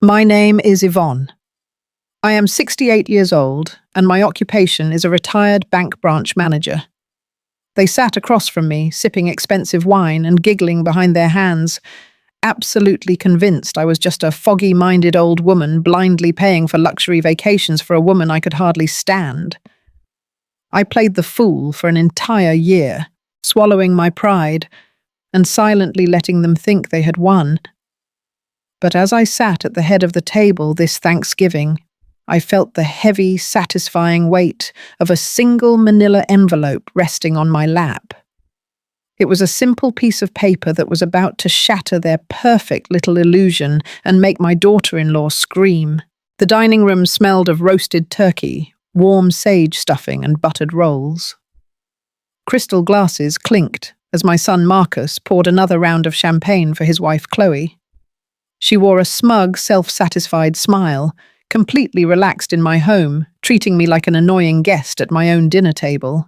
My name is Yvonne. I am 68 years old, and my occupation is a retired bank branch manager. They sat across from me, sipping expensive wine and giggling behind their hands, absolutely convinced I was just a foggy-minded old woman blindly paying for luxury vacations for a woman I could hardly stand. I played the fool for an entire year, swallowing my pride and silently letting them think they had won. But as I sat at the head of the table this Thanksgiving, I felt the heavy, satisfying weight of a single manila envelope resting on my lap. It was a simple piece of paper that was about to shatter their perfect little illusion and make my daughter-in-law scream. The dining room smelled of roasted turkey, warm sage stuffing, and buttered rolls. Crystal glasses clinked as my son Marcus poured another round of champagne for his wife Chloe. She wore a smug, self-satisfied smile, completely relaxed in my home, treating me like an annoying guest at my own dinner table.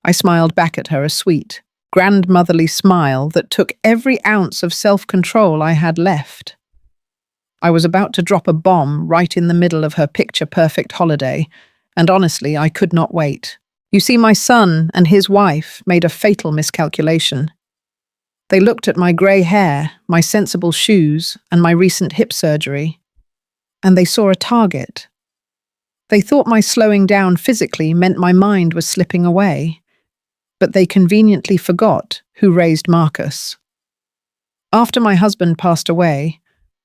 I smiled back at her a sweet, grandmotherly smile that took every ounce of self-control I had left. I was about to drop a bomb right in the middle of her picture-perfect holiday, and honestly, I could not wait. You see, my son and his wife made a fatal miscalculation. They looked at my grey hair, my sensible shoes, and my recent hip surgery, and they saw a target. They thought my slowing down physically meant my mind was slipping away, but they conveniently forgot who raised Marcus. After my husband passed away,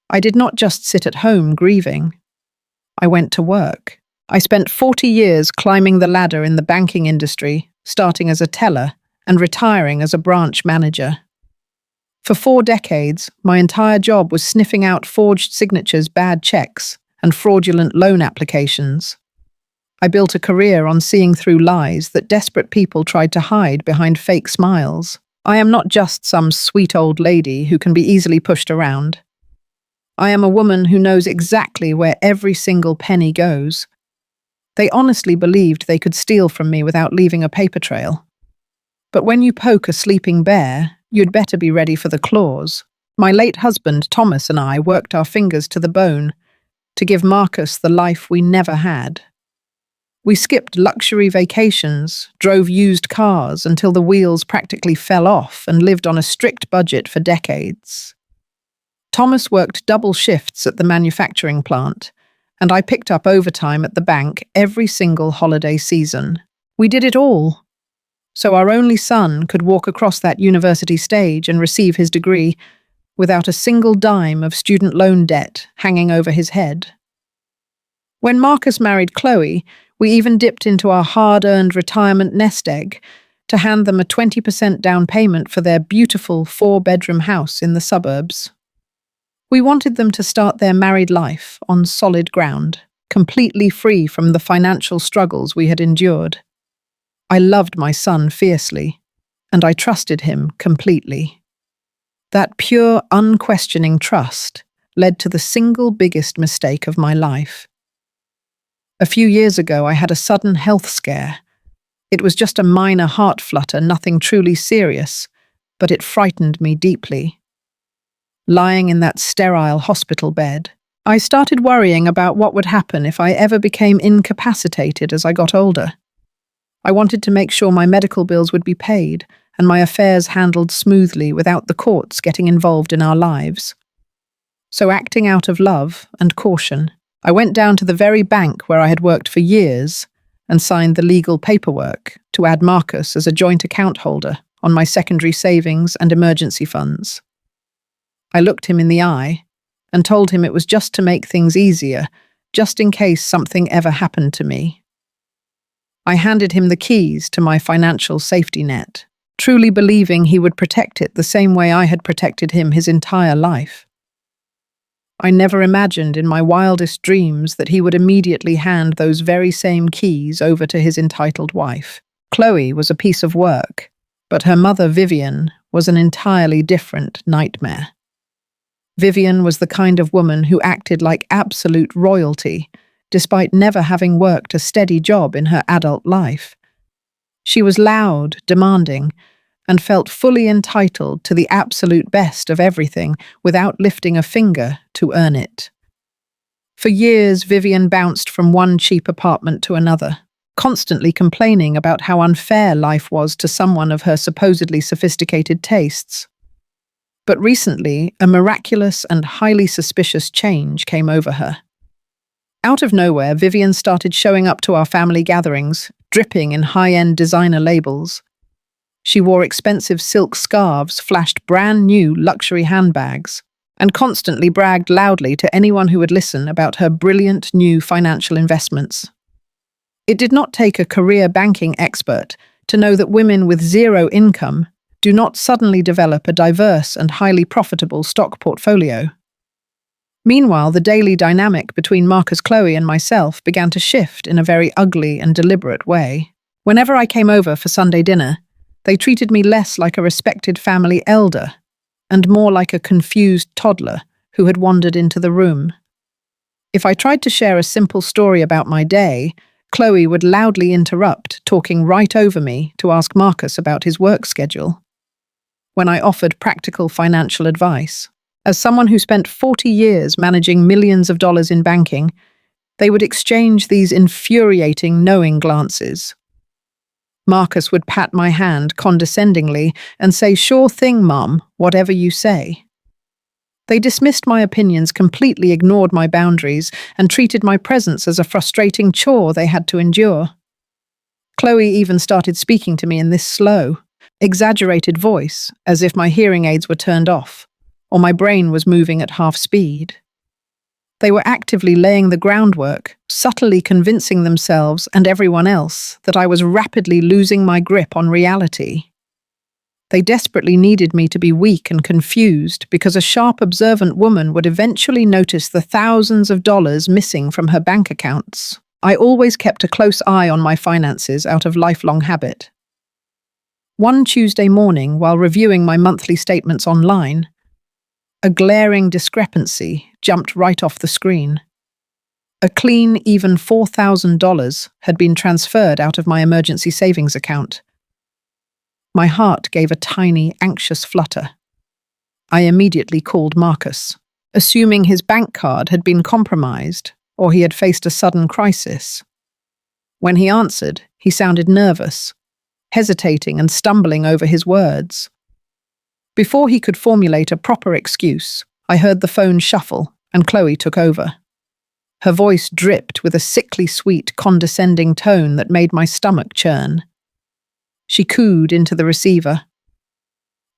I did not just sit at home grieving. I went to work. I spent 40 years climbing the ladder in the banking industry, starting as a teller and retiring as a branch manager. For 4 decades, my entire job was sniffing out forged signatures, bad checks, and fraudulent loan applications. I built a career on seeing through lies that desperate people tried to hide behind fake smiles. I am not just some sweet old lady who can be easily pushed around. I am a woman who knows exactly where every single penny goes. They honestly believed they could steal from me without leaving a paper trail. But when you poke a sleeping bear, you'd better be ready for the claws. My late husband, Thomas, and I worked our fingers to the bone to give Marcus the life we never had. We skipped luxury vacations, drove used cars until the wheels practically fell off, and lived on a strict budget for decades. Thomas worked double shifts at the manufacturing plant, and I picked up overtime at the bank every single holiday season. We did it all, so our only son could walk across that university stage and receive his degree without a single dime of student loan debt hanging over his head. When Marcus married Chloe, we even dipped into our hard-earned retirement nest egg to hand them a 20% down payment for their beautiful 4-bedroom house in the suburbs. We wanted them to start their married life on solid ground, completely free from the financial struggles we had endured. I loved my son fiercely, and I trusted him completely. That pure, unquestioning trust led to the single biggest mistake of my life. A few years ago, I had a sudden health scare. It was just a minor heart flutter, nothing truly serious, but it frightened me deeply. Lying in that sterile hospital bed, I started worrying about what would happen if I ever became incapacitated as I got older. I wanted to make sure my medical bills would be paid and my affairs handled smoothly without the courts getting involved in our lives. So, acting out of love and caution, I went down to the very bank where I had worked for years and signed the legal paperwork to add Marcus as a joint account holder on my secondary savings and emergency funds. I looked him in the eye and told him it was just to make things easier, just in case something ever happened to me. I handed him the keys to my financial safety net, truly believing he would protect it the same way I had protected him his entire life. I never imagined in my wildest dreams that he would immediately hand those very same keys over to his entitled wife. Chloe was a piece of work, but her mother, Vivian, was an entirely different nightmare. Vivian was the kind of woman who acted like absolute royalty, despite never having worked a steady job in her adult life. She was loud, demanding, and felt fully entitled to the absolute best of everything without lifting a finger to earn it. For years, Vivian bounced from one cheap apartment to another, constantly complaining about how unfair life was to someone of her supposedly sophisticated tastes. But recently, a miraculous and highly suspicious change came over her. Out of nowhere, Vivian started showing up to our family gatherings, dripping in high-end designer labels. She wore expensive silk scarves, flashed brand new luxury handbags, and constantly bragged loudly to anyone who would listen about her brilliant new financial investments. It did not take a career banking expert to know that women with zero income do not suddenly develop a diverse and highly profitable stock portfolio. Meanwhile, the daily dynamic between Marcus, Chloe, and myself began to shift in a very ugly and deliberate way. Whenever I came over for Sunday dinner, they treated me less like a respected family elder and more like a confused toddler who had wandered into the room. If I tried to share a simple story about my day, Chloe would loudly interrupt, talking right over me to ask Marcus about his work schedule. When I offered practical financial advice, as someone who spent 40 years managing millions of dollars in banking, they would exchange these infuriating knowing glances. Marcus would pat my hand condescendingly and say, "Sure thing, Mum, whatever you say." They dismissed my opinions, completely ignored my boundaries, and treated my presence as a frustrating chore they had to endure. Chloe even started speaking to me in this slow, exaggerated voice, as if my hearing aids were turned off, or my brain was moving at half speed. They were actively laying the groundwork, subtly convincing themselves and everyone else that I was rapidly losing my grip on reality. They desperately needed me to be weak and confused because a sharp, observant woman would eventually notice the thousands of dollars missing from her bank accounts. I always kept a close eye on my finances out of lifelong habit. One Tuesday morning, while reviewing my monthly statements online, a glaring discrepancy jumped right off the screen. A clean, even $4,000 had been transferred out of my emergency savings account. My heart gave a tiny, anxious flutter. I immediately called Marcus, assuming his bank card had been compromised or he had faced a sudden crisis. When he answered, he sounded nervous, hesitating and stumbling over his words. Before he could formulate a proper excuse, I heard the phone shuffle and Chloe took over. Her voice dripped with a sickly sweet, condescending tone that made my stomach churn. She cooed into the receiver.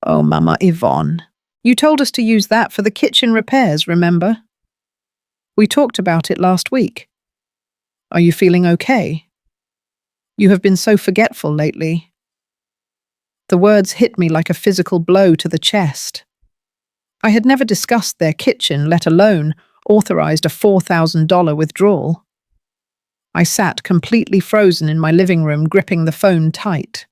"Oh, Mama Yvonne, you told us to use that for the kitchen repairs, remember? We talked about it last week. Are you feeling okay? You have been so forgetful lately." The words hit me like a physical blow to the chest. I had never discussed their kitchen, let alone authorized a $4,000 withdrawal. I sat completely frozen in my living room, gripping the phone tight.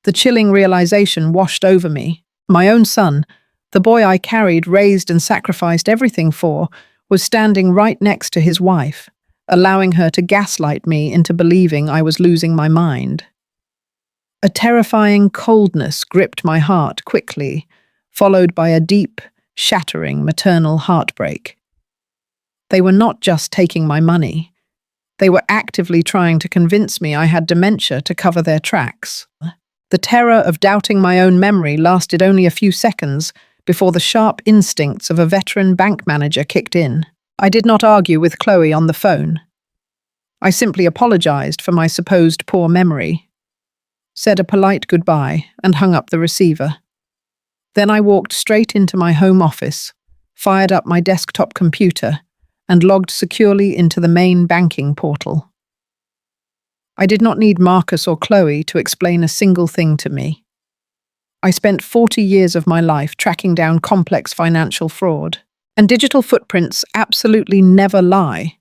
The chilling realization washed over me. My own son, the boy I carried, raised and sacrificed everything for, was standing right next to his wife, allowing her to gaslight me into believing I was losing my mind. A terrifying coldness gripped my heart quickly, followed by a deep, shattering maternal heartbreak. They were not just taking my money. They were actively trying to convince me I had dementia to cover their tracks. The terror of doubting my own memory lasted only a few seconds before the sharp instincts of a veteran bank manager kicked in. I did not argue with Chloe on the phone. I simply apologized for my supposed poor memory, said a polite goodbye, and hung up the receiver. Then I walked straight into my home office, fired up my desktop computer, and logged securely into the main banking portal. I did not need Marcus or Chloe to explain a single thing to me. I spent 40 years of my life tracking down complex financial fraud, and digital footprints absolutely never lie.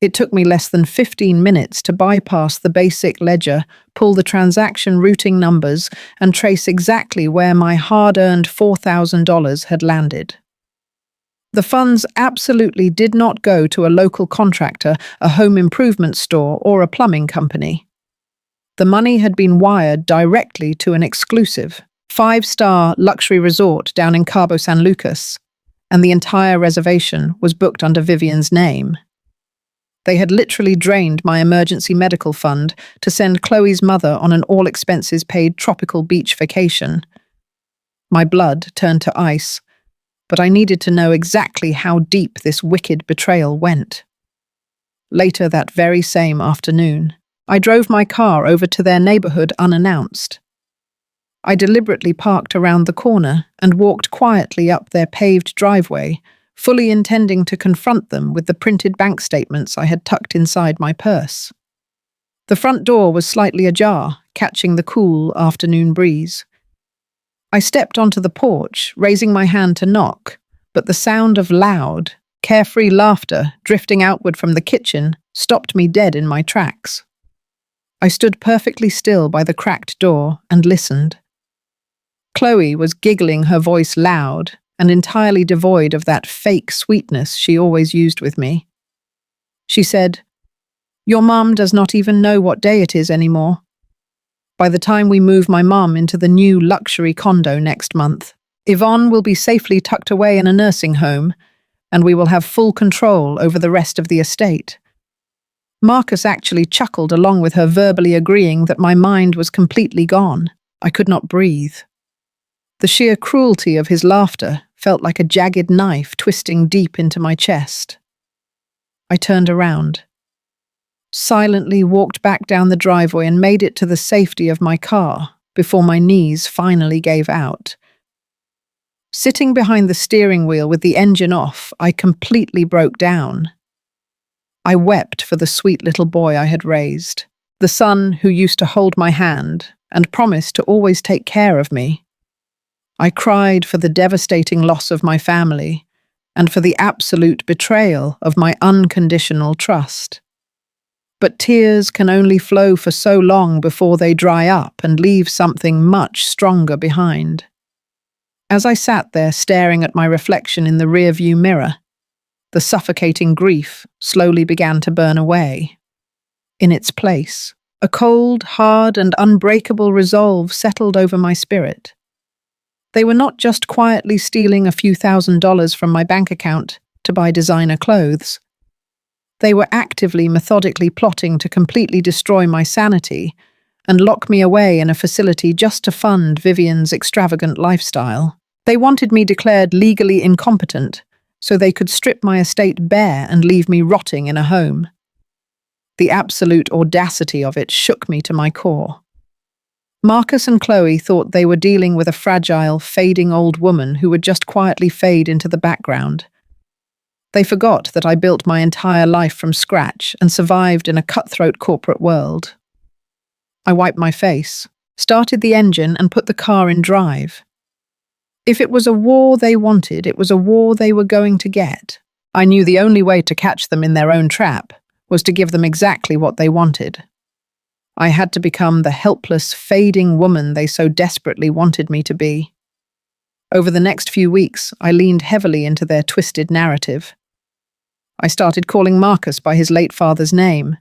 It took me less than 15 minutes to bypass the basic ledger, pull the transaction routing numbers, and trace exactly where my hard-earned $4,000 had landed. The funds absolutely did not go to a local contractor, a home improvement store, or a plumbing company. The money had been wired directly to an exclusive, five-star luxury resort down in Cabo San Lucas, and the entire reservation was booked under Vivian's name. They had literally drained my emergency medical fund to send Chloe's mother on an all-expenses-paid tropical beach vacation. My blood turned to ice, but I needed to know exactly how deep this wicked betrayal went. Later that very same afternoon, I drove my car over to their neighborhood unannounced. I deliberately parked around the corner and walked quietly up their paved driveway, fully intending to confront them with the printed bank statements I had tucked inside my purse. The front door was slightly ajar, catching the cool afternoon breeze. I stepped onto the porch, raising my hand to knock, but the sound of loud, carefree laughter drifting outward from the kitchen stopped me dead in my tracks. I stood perfectly still by the cracked door and listened. Chloe was giggling, her voice loud and entirely devoid of that fake sweetness she always used with me. She said, "Your mum does not even know what day it is anymore. By the time we move my mum into the new luxury condo next month, Yvonne will be safely tucked away in a nursing home, and we will have full control over the rest of the estate." Marcus actually chuckled along with her, verbally agreeing that my mind was completely gone. I could not breathe. The sheer cruelty of his laughter felt like a jagged knife twisting deep into my chest. I turned around, silently walked back down the driveway and made it to the safety of my car before my knees finally gave out. Sitting behind the steering wheel with the engine off, I completely broke down. I wept for the sweet little boy I had raised, the son who used to hold my hand and promised to always take care of me. I cried for the devastating loss of my family and for the absolute betrayal of my unconditional trust. But tears can only flow for so long before they dry up and leave something much stronger behind. As I sat there staring at my reflection in the rearview mirror, the suffocating grief slowly began to burn away. In its place, a cold, hard, and unbreakable resolve settled over my spirit. They were not just quietly stealing a few $1,000s from my bank account to buy designer clothes. They were actively, methodically plotting to completely destroy my sanity and lock me away in a facility just to fund Vivian's extravagant lifestyle. They wanted me declared legally incompetent so they could strip my estate bare and leave me rotting in a home. The absolute audacity of it shook me to my core. Marcus and Chloe thought they were dealing with a fragile, fading old woman who would just quietly fade into the background. They forgot that I built my entire life from scratch and survived in a cutthroat corporate world. I wiped my face, started the engine, and put the car in drive. If it was a war they wanted, it was a war they were going to get. I knew the only way to catch them in their own trap was to give them exactly what they wanted. I had to become the helpless, fading woman they so desperately wanted me to be. Over the next few weeks, I leaned heavily into their twisted narrative. I started calling Marcus by his late father's name,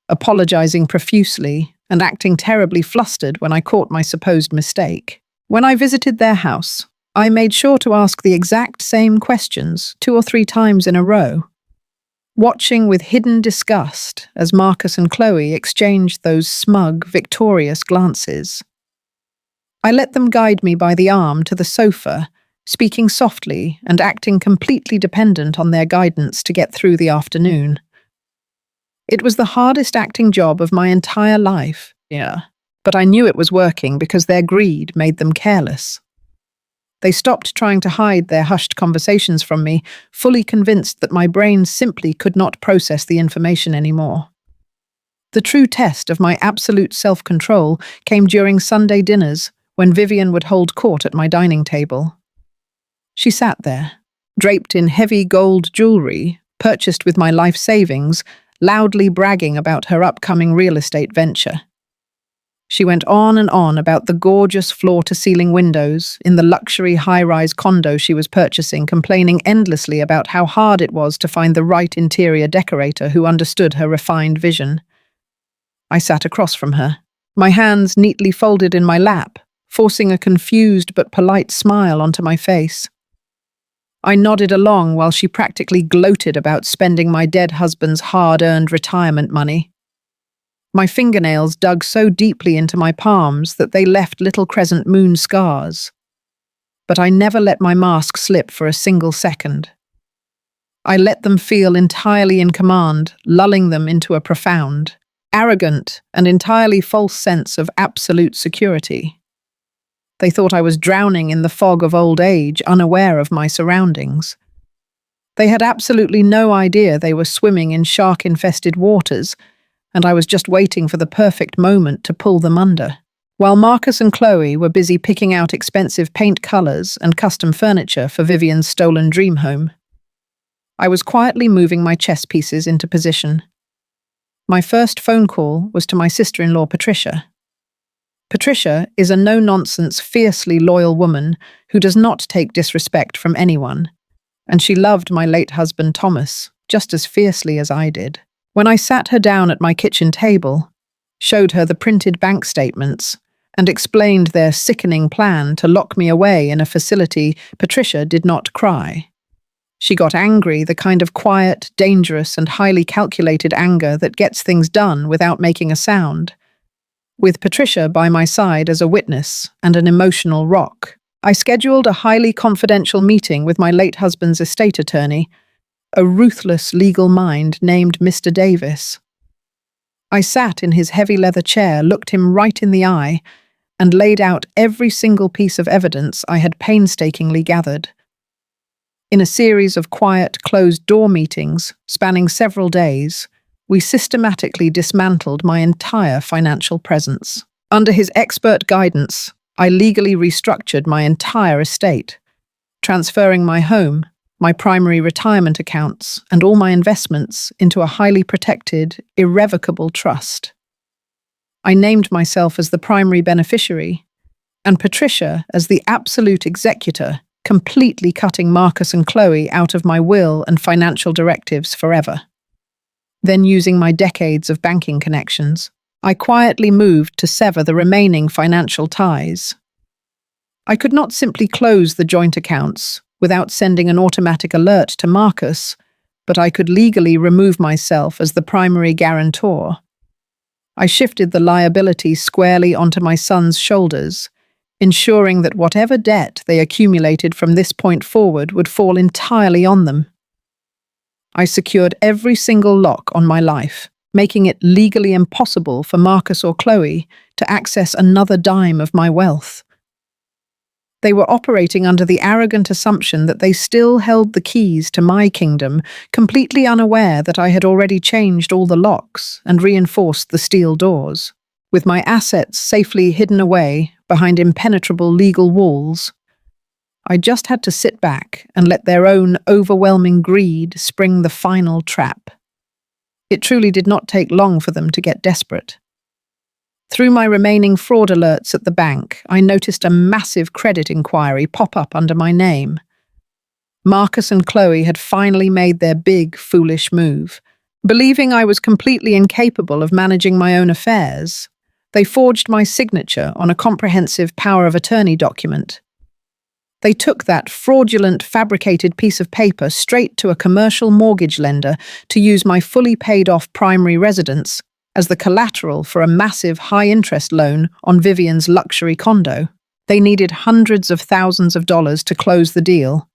apologizing profusely and acting terribly flustered when I caught my supposed mistake. When I visited their house, I made sure to ask the exact same questions 2 or 3 times in a row, watching with hidden disgust as Marcus and Chloe exchanged those smug, victorious glances. I let them guide me by the arm to the sofa, speaking softly and acting completely dependent on their guidance to get through the afternoon. It was the hardest acting job of my entire life, but I knew it was working because their greed made them careless. They stopped trying to hide their hushed conversations from me, fully convinced that my brain simply could not process the information anymore. The true test of my absolute self-control came during Sunday dinners, when Vivian would hold court at my dining table. She sat there, draped in heavy gold jewelry, purchased with my life savings, loudly bragging about her upcoming real estate venture. She went on and on about the gorgeous floor-to-ceiling windows in the luxury high-rise condo she was purchasing, complaining endlessly about how hard it was to find the right interior decorator who understood her refined vision. I sat across from her, my hands neatly folded in my lap, forcing a confused but polite smile onto my face. I nodded along while she practically gloated about spending my dead husband's hard-earned retirement money. My fingernails dug so deeply into my palms that they left little crescent moon scars. But I never let my mask slip for a single second. I let them feel entirely in command, lulling them into a profound, arrogant, and entirely false sense of absolute security. They thought I was drowning in the fog of old age, unaware of my surroundings. They had absolutely no idea they were swimming in shark-infested waters, and I was just waiting for the perfect moment to pull them under. While Marcus and Chloe were busy picking out expensive paint colours and custom furniture for Vivian's stolen dream home, I was quietly moving my chess pieces into position. My first phone call was to my sister-in-law, Patricia. Patricia is a no-nonsense, fiercely loyal woman who does not take disrespect from anyone, and she loved my late husband, Thomas, just as fiercely as I did. When I sat her down at my kitchen table, showed her the printed bank statements, and explained their sickening plan to lock me away in a facility, Patricia did not cry. She got angry, the kind of quiet, dangerous, and highly calculated anger that gets things done without making a sound. With Patricia by my side as a witness and an emotional rock, I scheduled a highly confidential meeting with my late husband's estate attorney, a ruthless legal mind named Mr. Davis. I sat in his heavy leather chair, looked him right in the eye, and laid out every single piece of evidence I had painstakingly gathered. In a series of quiet, closed-door meetings, spanning several days, we systematically dismantled my entire financial presence. Under his expert guidance, I legally restructured my entire estate, transferring my home, my primary retirement accounts, and all my investments into a highly protected, irrevocable trust. I named myself as the primary beneficiary, and Patricia as the absolute executor, completely cutting Marcus and Chloe out of my will and financial directives forever. Then, using my decades of banking connections, I quietly moved to sever the remaining financial ties. I could not simply close the joint accounts without sending an automatic alert to Marcus, but I could legally remove myself as the primary guarantor. I shifted the liability squarely onto my son's shoulders, ensuring that whatever debt they accumulated from this point forward would fall entirely on them. I secured every single lock on my life, making it legally impossible for Marcus or Chloe to access another dime of my wealth. They were operating under the arrogant assumption that they still held the keys to my kingdom, completely unaware that I had already changed all the locks and reinforced the steel doors. With my assets safely hidden away behind impenetrable legal walls, I just had to sit back and let their own overwhelming greed spring the final trap. It truly did not take long for them to get desperate. Through my remaining fraud alerts at the bank, I noticed a massive credit inquiry pop up under my name. Marcus and Chloe had finally made their big, foolish move. Believing I was completely incapable of managing my own affairs, they forged my signature on a comprehensive power of attorney document. They took that fraudulent, fabricated piece of paper straight to a commercial mortgage lender to use my fully paid-off primary residence as the collateral for a massive high-interest loan on Vivian's luxury condo. They needed hundreds of thousands of dollars to close the deal,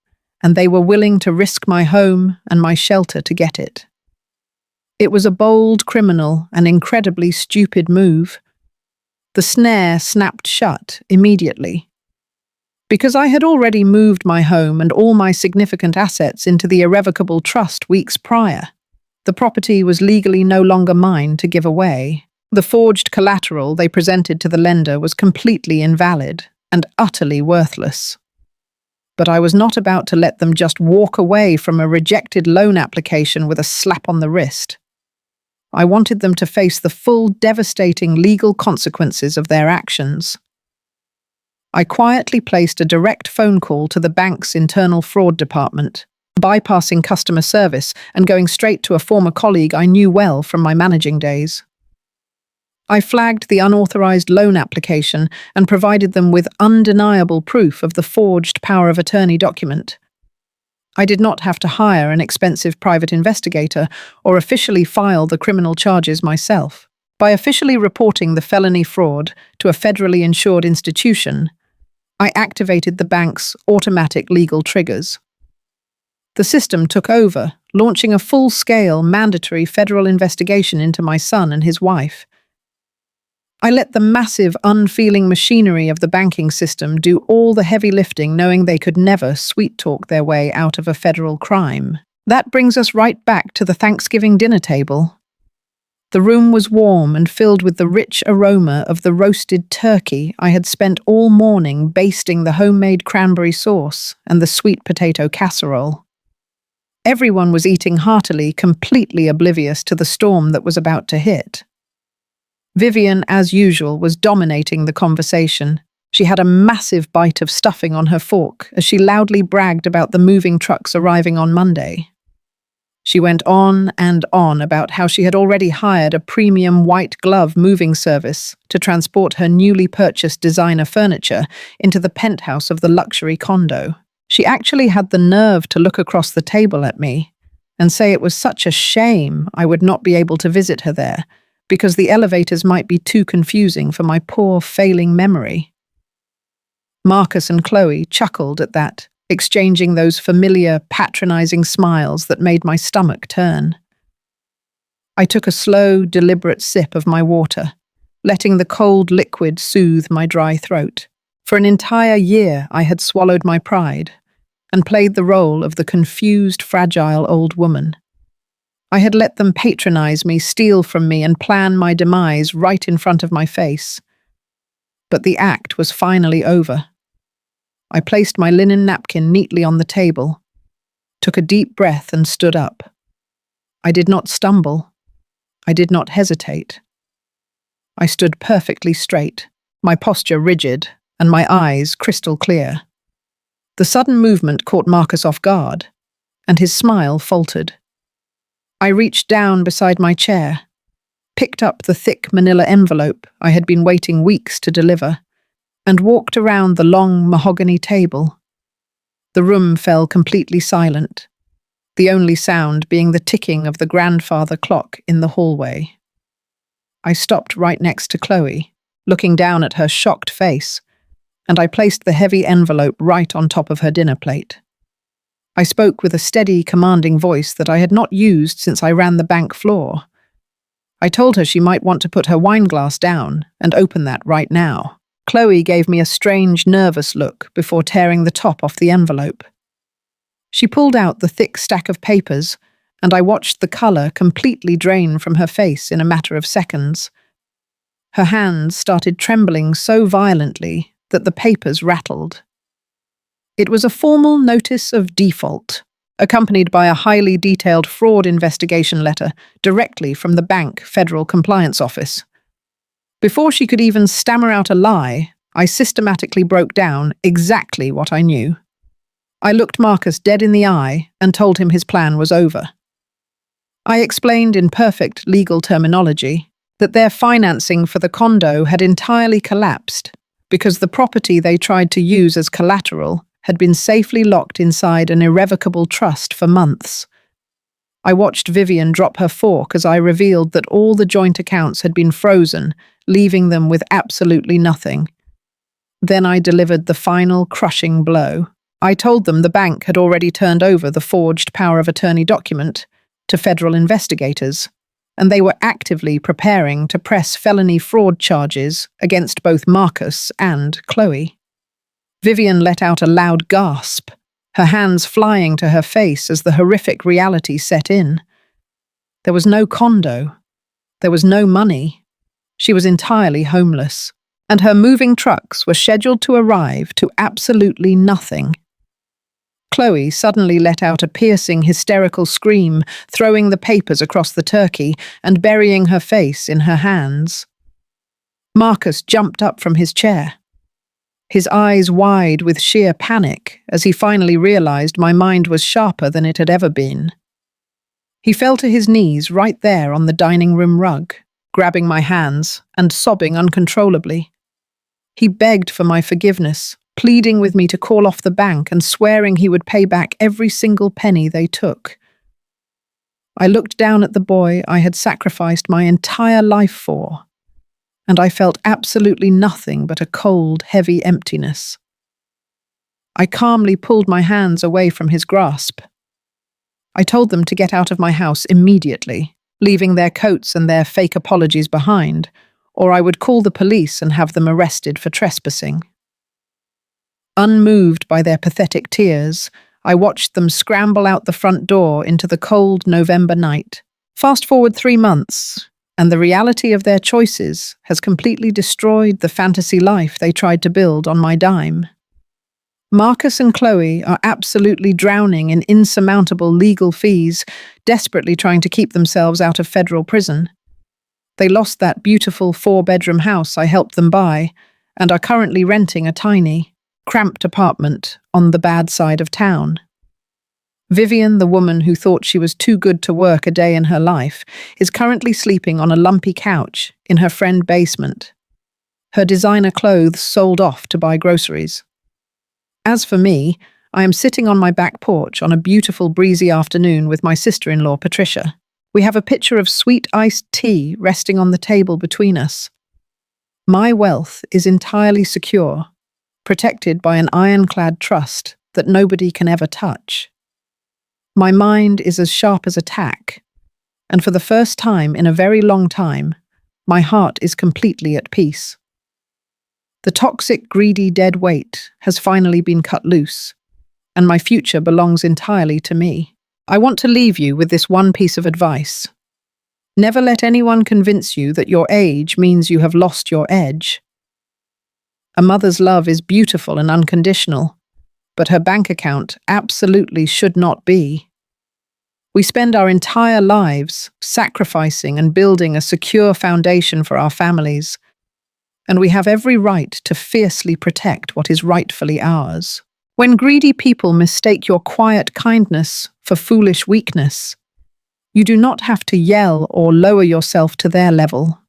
and they were willing to risk my home and my shelter to get it. It was a bold, criminal, and incredibly stupid move. The snare snapped shut immediately. Because I had already moved my home and all my significant assets into the irrevocable trust weeks prior, the property was legally no longer mine to give away. The forged collateral they presented to the lender was completely invalid and utterly worthless. But I was not about to let them just walk away from a rejected loan application with a slap on the wrist. I wanted them to face the full, devastating legal consequences of their actions. I quietly placed a direct phone call to the bank's internal fraud department, bypassing customer service and going straight to a former colleague I knew well from my managing days. I flagged the unauthorized loan application and provided them with undeniable proof of the forged power of attorney document. I did not have to hire an expensive private investigator or officially file the criminal charges myself. By officially reporting the felony fraud to a federally insured institution, I activated the bank's automatic legal triggers. The system took over, launching a full-scale, mandatory federal investigation into my son and his wife. I let the massive, unfeeling machinery of the banking system do all the heavy lifting, knowing they could never sweet-talk their way out of a federal crime. That brings us right back to the Thanksgiving dinner table. The room was warm and filled with the rich aroma of the roasted turkey I had spent all morning basting the homemade cranberry sauce and the sweet potato casserole. Everyone was eating heartily, completely oblivious to the storm that was about to hit. Vivian, as usual, was dominating the conversation. She had a massive bite of stuffing on her fork as she loudly bragged about the moving trucks arriving on Monday. She went on and on about how she had already hired a premium white glove moving service to transport her newly purchased designer furniture into the penthouse of the luxury condo. She actually had the nerve to look across the table at me and say it was such a shame I would not be able to visit her there because the elevators might be too confusing for my poor, failing memory. Marcus and Chloe chuckled at that, exchanging those familiar, patronizing smiles that made my stomach turn. I took a slow, deliberate sip of my water, letting the cold liquid soothe my dry throat. For an entire year, I had swallowed my pride and played the role of the confused, fragile old woman. I had let them patronize me, steal from me, and plan my demise right in front of my face. But the act was finally over. I placed my linen napkin neatly on the table, took a deep breath, and stood up. I did not stumble. I did not hesitate. I stood perfectly straight, my posture rigid, and my eyes crystal clear. The sudden movement caught Marcus off guard, and his smile faltered. I reached down beside my chair, picked up the thick manila envelope I had been waiting weeks to deliver, and walked around the long mahogany table. The room fell completely silent, the only sound being the ticking of the grandfather clock in the hallway. I stopped right next to Chloe, looking down at her shocked face, and I placed the heavy envelope right on top of her dinner plate. I spoke with a steady, commanding voice that I had not used since I ran the bank floor. I told her she might want to put her wine glass down and open that right now. Chloe gave me a strange, nervous look before tearing the top off the envelope. She pulled out the thick stack of papers, and I watched the colour completely drain from her face in a matter of seconds. Her hands started trembling so violently that the papers rattled. It was a formal notice of default, accompanied by a highly detailed fraud investigation letter directly from the bank Federal Compliance Office. Before she could even stammer out a lie, I systematically broke down exactly what I knew. I looked Marcus dead in the eye and told him his plan was over. I explained in perfect legal terminology that their financing for the condo had entirely collapsed because the property they tried to use as collateral had been safely locked inside an irrevocable trust for months. I watched Vivian drop her fork as I revealed that all the joint accounts had been frozen, leaving them with absolutely nothing. Then I delivered the final crushing blow. I told them the bank had already turned over the forged power of attorney document to federal investigators, and they were actively preparing to press felony fraud charges against both Marcus and Chloe. Vivian let out a loud gasp, her hands flying to her face as the horrific reality set in. There was no condo. There was no money. She was entirely homeless, and her moving trucks were scheduled to arrive to absolutely nothing. Chloe suddenly let out a piercing, hysterical scream, throwing the papers across the turkey and burying her face in her hands. Marcus jumped up from his chair, his eyes wide with sheer panic as he finally realized my mind was sharper than it had ever been. He fell to his knees right there on the dining room rug, grabbing my hands and sobbing uncontrollably. He begged for my forgiveness, pleading with me to call off the bank and swearing he would pay back every single penny they took. I looked down at the boy I had sacrificed my entire life for, and I felt absolutely nothing but a cold, heavy emptiness. I calmly pulled my hands away from his grasp. I told them to get out of my house immediately, leaving their coats and their fake apologies behind, or I would call the police and have them arrested for trespassing. Unmoved by their pathetic tears, I watched them scramble out the front door into the cold November night. Fast forward 3 months, and the reality of their choices has completely destroyed the fantasy life they tried to build on my dime. Marcus and Chloe are absolutely drowning in insurmountable legal fees, desperately trying to keep themselves out of federal prison. They lost that beautiful 4-bedroom house I helped them buy and are currently renting a tiny, cramped apartment on the bad side of town. Vivian, the woman who thought she was too good to work a day in her life, is currently sleeping on a lumpy couch in her friend's basement. Her designer clothes sold off to buy groceries. As for me, I am sitting on my back porch on a beautiful breezy afternoon with my sister-in-law, Patricia. We have a pitcher of sweet iced tea resting on the table between us. My wealth is entirely secure, protected by an ironclad trust that nobody can ever touch. My mind is as sharp as a tack, and for the first time in a very long time, my heart is completely at peace. The toxic, greedy, dead weight has finally been cut loose, and my future belongs entirely to me. I want to leave you with this one piece of advice. Never let anyone convince you that your age means you have lost your edge. A mother's love is beautiful and unconditional, but her bank account absolutely should not be. We spend our entire lives sacrificing and building a secure foundation for our families, and we have every right to fiercely protect what is rightfully ours. When greedy people mistake your quiet kindness for foolish weakness, you do not have to yell or lower yourself to their level.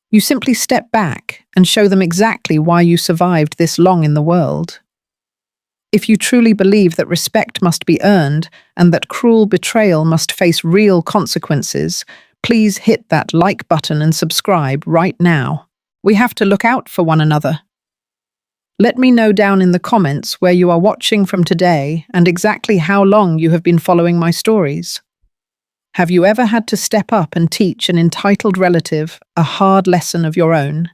You simply step back and show them exactly why you survived this long in the world. If you truly believe that respect must be earned and that cruel betrayal must face real consequences, please hit that like button and subscribe right now. We have to look out for one another. Let me know down in the comments where you are watching from today and exactly how long you have been following my stories. Have you ever had to step up and teach an entitled relative a hard lesson of your own?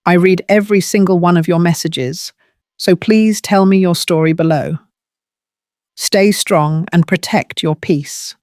I read every single one of your messages, so please tell me your story below. Stay strong and protect your peace.